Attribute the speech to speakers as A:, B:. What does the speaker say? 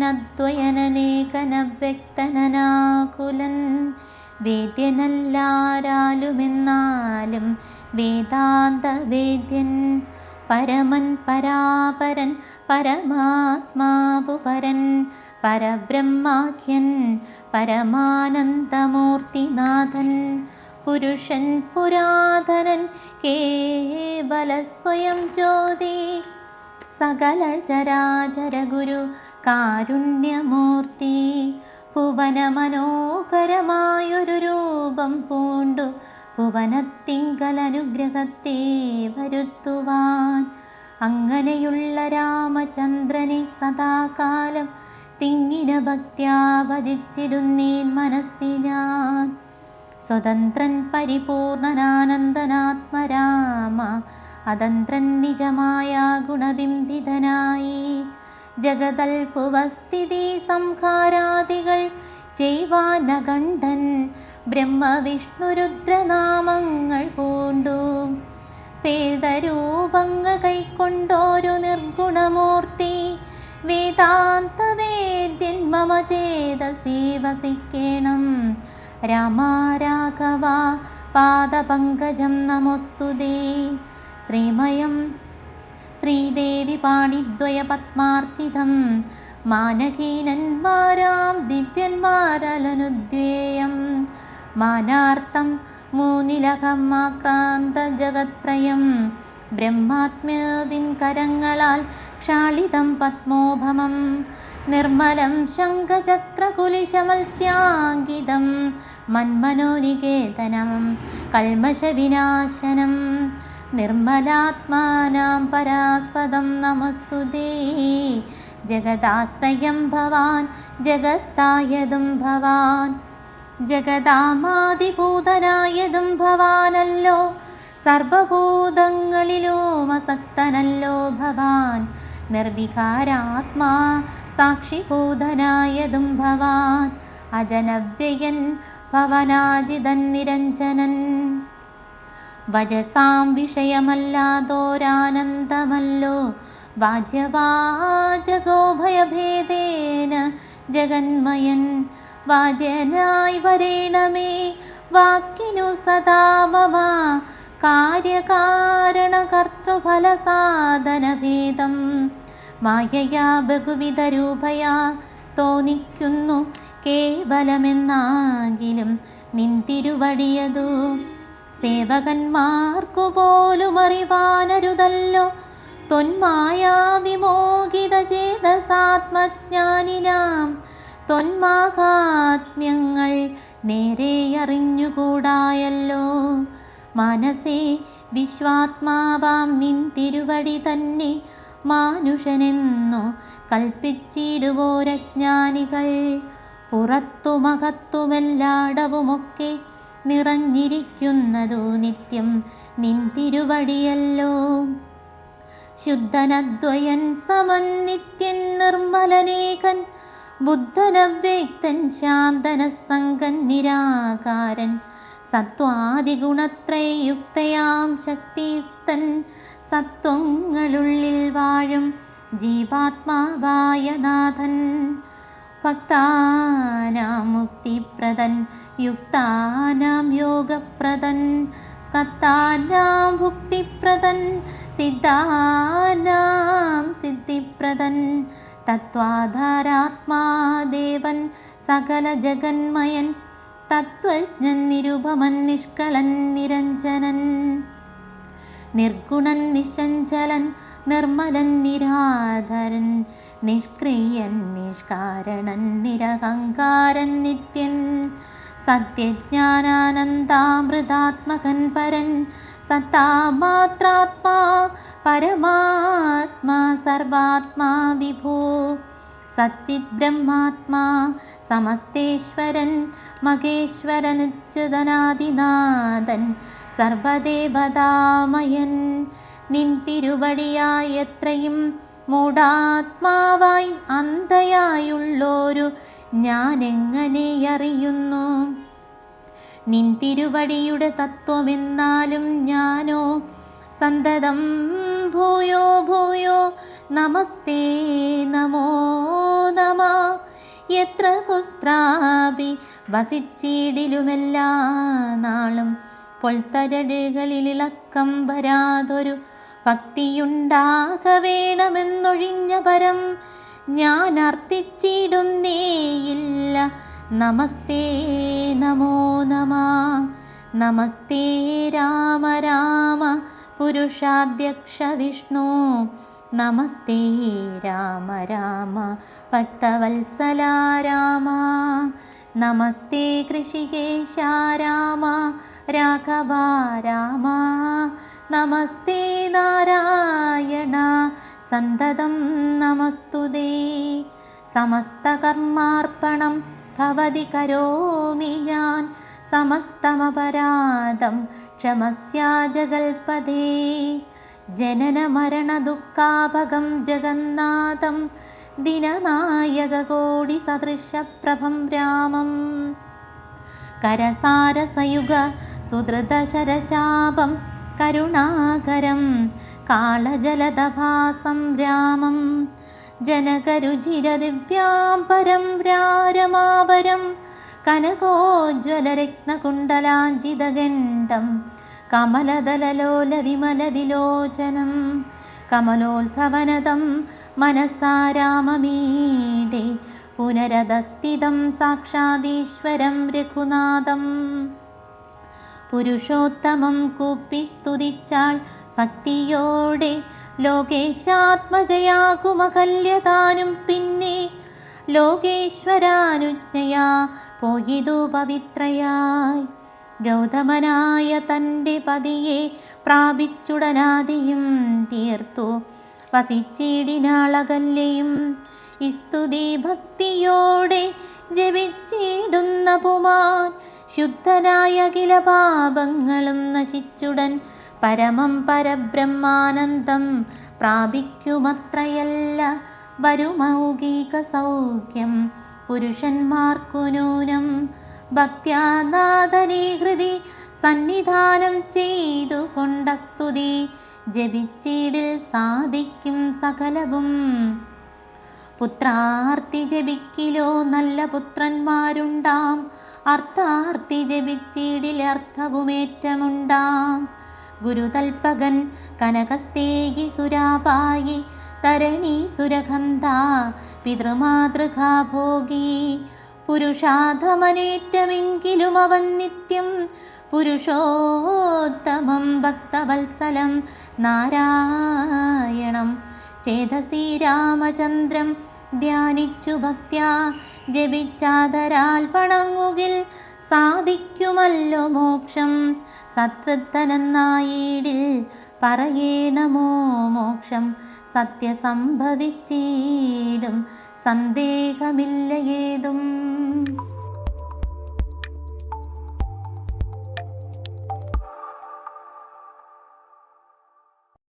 A: ശുദ്ധനദ്വയനേകനവ്യക്തനാകുലൻ വേദ്യനല്ലാരാലുമെന്നാലും വേദാന്ത വേദ്യൻ പരമൻ പരാപരൻ പരമാത്മാവുപരൻ പരബ്രഹ്മാഖ്യൻ പരമാനന്ദമൂർത്തിനാഥൻ പുരുഷൻ പുരാതനൻ കേവല സ്വയം ജ്യോതി സകല ചരാചര ഗുരു കാരുണ്യമൂർത്തി ഭുവന മനോഹരമായൊരു രൂപം പൂണ്ടു ഭുവനത്തിങ്കലനുഗ്രഹത്തെ വരുത്തുവാൻ അങ്ങനെയുള്ള രാമചന്ദ്രനെ സദാകാലം തിങ്ങിന ഭക്ത്യാ ഭജിച്ചിടുന്നേൻ മനസ്സി ഞാൻ സ്വതന്ത്രൻ പരിപൂർണനാനന്ദനാത്മരാമ അതന്ത്രൻ നിജമായ ഗുണബിംബിതനായി ജഗതൽപുവസ്ഥിതി സംഹാരാദികൾ ചെയ്വാനകണ്ഠൻ ബ്രഹ്മവിഷ്ണുരുദ്രനാമങ്ങൾ പൂണ്ടു വേദരൂപങ്ങൾ കൈക്കൊണ്ടോരു നിർഗുണമൂർത്തി വേദാന്ത വേദ്യൻ മമ ചേതസി വസിക്കേണം രാമ രാഘവ പാദപങ്കജം നമോസ്തുതേ ശ്രീമയം ശ്രീദേവി പാണിദ്വയ പത്മാർച്ചിതം മാനഹീനന്മാരാം ദിവ്യന്മാരലനുദ്വേയം മാനാർത്ഥം മൂന്നിലകമാക്രാന്ത ജഗത്രയം ബ്രഹ്മാത്മ്യവിൻ കരങ്ങളാൽ ക്ഷാളിതം പത്മോഭമം നിർമ്മലം ശംഖചക്രകുലിശമത്സ്യാങ്കിതം മന്മനോനികേതനം കൽമശവിനാശനം നിർമ്മലാത്മാനാം പരാസ്പദം നമസ്തുതേ ജഗദാശ്രയം ഭവാൻ ജഗത്തായതും ഭവാൻ ജഗദാമാദിഭൂതനായതും ഭവാനല്ലോ സർവഭൂതങ്ങളിലും അസക്തനല്ലോ ഭവാൻ നിർവികാരാത്മാ സാക്ഷിഭൂതനായതും ഭവാൻ അജനവ്യയൻ ഭവനാജിതൻ നിരഞ്ജനൻ വജസാം വിഷയമല്ലാതോരാനന്ദമല്ലോ വാജ്യവാചകോ ഭയഭേദേന ജഗന്മയൻ വാജ്യനായി വരേണമേ വാക്കിനു സദാ മമ കാര്യകാരണകർത്തൃഫലസാധനഭേദം മായയാ ബഹുവിധരൂപയാ തോന്നിക്കുന്നു കേവലമെന്നാകിലും നിൻ തിരുവടിയതു സേവകന്മാർക്കു പോലും അറിവാനരുതല്ലോ ത്വന്മായാ വിമോഹിത ചേതസാത്മജ്ഞാനിനാം ത്വന്മാഹാത്മ്യങ്ങൾ നേരെ അറിഞ്ഞുകൂടായല്ലോ മനസ്സേ വിശ്വാത്മാവാം നിൻ തിരുവടി തന്നെ മാനുഷനെന്നു കൽപ്പിച്ചിടുവോരജ്ഞാനികൾ പുറത്തുമകത്തുമെല്ലാടവുമൊക്കെ നിറഞ്ഞിരിക്കുന്നതു നിത്യം നിൻ തിരുവടിയല്ലോ ശുദ്ധനദ്വയൻ സമൻ നിത്യൻ നിർമ്മലനേകൻ ബുദ്ധനവ്യക്തൻ ശാന്തനസംഗൻ നിരാകാരൻ സത്വാദിഗുണത്രയുക്തയാം ശക്തിയുക്തൻ സത്വങ്ങളുള്ളിൽ വാഴും ജീവാത്മാവായ നാഥൻ ഭക്താനാം മുക്തിപ്രദൻ യുക്താനാം യോഗപ്രദൻ സ്കത്താനാം ഭുക്തിപ്രദൻ സിദ്ധാനാം സിദ്ധിപ്രദൻ തത്വാധാരാത്മാദേവൻ സകല ജഗന്മയൻ തത്വജ്ഞൻ നിരുപമൻ നിഷ്കളൻ നിരഞ്ജനൻ നിർഗുണൻ നിശ്ചഞ്ചലൻ നിർമ്മലൻ നിരാധരൻ നിഷ്ക്രിയൻ നിഷ്കാരണൻ നിരഹങ്കാരൻ നിത്യൻ സത്യജ്ഞാനാനന്ദാമൃതാത്മകൻ പരൻ സത്താമാത്രാത്മാ പരമാത്മാ സർവാത്മാ വിഭൂ സച്ചിത് ബ്രഹ്മാത്മാ സമസ്തേശ്വരൻ മഹേശ്വരനുച്യുതനാദിനാഥൻ സർവദേവതാമയൻ നിൻ തിരുവടിയായി എത്രയും മൂഢാത്മാവായി അന്ധയായുള്ളോരു ഞാനെങ്ങനെ അറിയുന്നു നിൻ തിരുവടിയുടെ തത്വമെന്നാലും ഞാനോ സന്തതം ഭൂയോ ഭൂയോ നമസ്തേ നമോ നമഃ. എത്ര കുത്രാപി വസിച്ചിടിലുമെല്ലാ നാളും പൊൽത്തരടുകളിലിളക്കം വരാതൊരു ഭക്തിയുണ്ടാക വേണമെന്നൊഴിഞ്ഞ പരം ഞാൻ അർത്ഥിച്ചിടുന്നേയില്ല. നമസ്തേ നമോ നമഃ. നമസ്തേ രാമ രാമ പുരുഷാധ്യക്ഷ വിഷ്ണു. നമസ്തേ രാമ രാമ ഭക്തവത്സല രാമ. നമസ്തേ കൃഷികേശ രാമ രാഘവ രാമ. നമസ്തേ നാരായണ സന്തതം നമസ്തുതേ. സമസ്തകർമാർപ്പണം ഭവതി കരോമി ഞാൻ. സമസ്തമപരാധം ക്ഷമസ്യാ ജഗൽപദേ. ജനന മരണ ദുഃഖാപകം ജഗന്നാഥം ദിനനായകകോടി സദൃശപ്രഭം രാമം. കരസാരസയുഗ സുധൃതശരചാപം കരുണാകരം കാളജലദഭാസം രാമം. ജനകരുചിരദിവ്യാംബരം രാരമാവരം കനകോജ്വലരത്നകുണ്ടലാഞ്ജിതഗണ്ഡം കമലദലലോല വിമലവിലോചനം. കമലോത്ഭവനദം മനസാ രാമമീഡേ പുനരധസ്ഥിതം സാക്ഷാദീശ്വരം രഘുനാഥം. പുരുഷോത്തമം കൂപ്പി സ്തുതിച്ചാൾ ഭക്തിയോടെ ലോകേശാത്മജയാകുമകല്യതാനും പിന്നെ ലോകേശ്വരാനുജ്ഞയാ പോയിതു പവിത്രയായി. ഗൗതമനായ തൻ്റെ പതിയെ പ്രാപിച്ചുടനാദിയും തീർത്തു വസിച്ചിടിനാളകല്യയും. സ്തുതി ഭക്തിയോടെ ജപിച്ചിടുന്ന പുമാൻ ശുദ്ധനായ അഖില പാപങ്ങളും നശിച്ചുടൻ പരമം പരബ്രഹ്മാനന്ദം പ്രാപിക്കുമത്രയല്ല വരുമൗകിക സൗഖ്യം പുരുഷന്മാർക്കു നൂനം. ഭക്ത്യാനാഥനീ ഹൃദി സന്നിധാനം ചെയ്തു കൊണ്ട സ്തുതി ജപിച്ചിടിൽ സാധിക്കും സകലവും. പുത്രാർത്തി ജപിക്കിലോ നല്ല പുത്രന്മാരുണ്ടാം. അർത്ഥാർത്തി ജപിച്ചിടിൽ അർത്ഥവുമേറ്റമുണ്ടാം. ഗുരുതൽപകൻ കനകസ്തേകി സുരാപായി തരണി സുരഗന്ധ പിതൃമാതൃകാ ഭോഗി. പുരുഷാധമനേറ്റമെങ്കിലും അവൻ നിത്യം പുരുഷോത്തമം ഭക്തവത്സലം നാരായണം ചേതസി രാമചന്ദ്രം ധ്യാനിച്ചു ഭക്ത്യാ ജപിച്ചാദരാൽ വണങ്ങുകിൽ സാധിക്കുമല്ലോ മോക്ഷം. സത്വത്തനെന്നായിടിൽ പറയേണമോ മോക്ഷം സത്യസംഭവിച്ചിടും സന്ദേഹമില്ല ഏതും.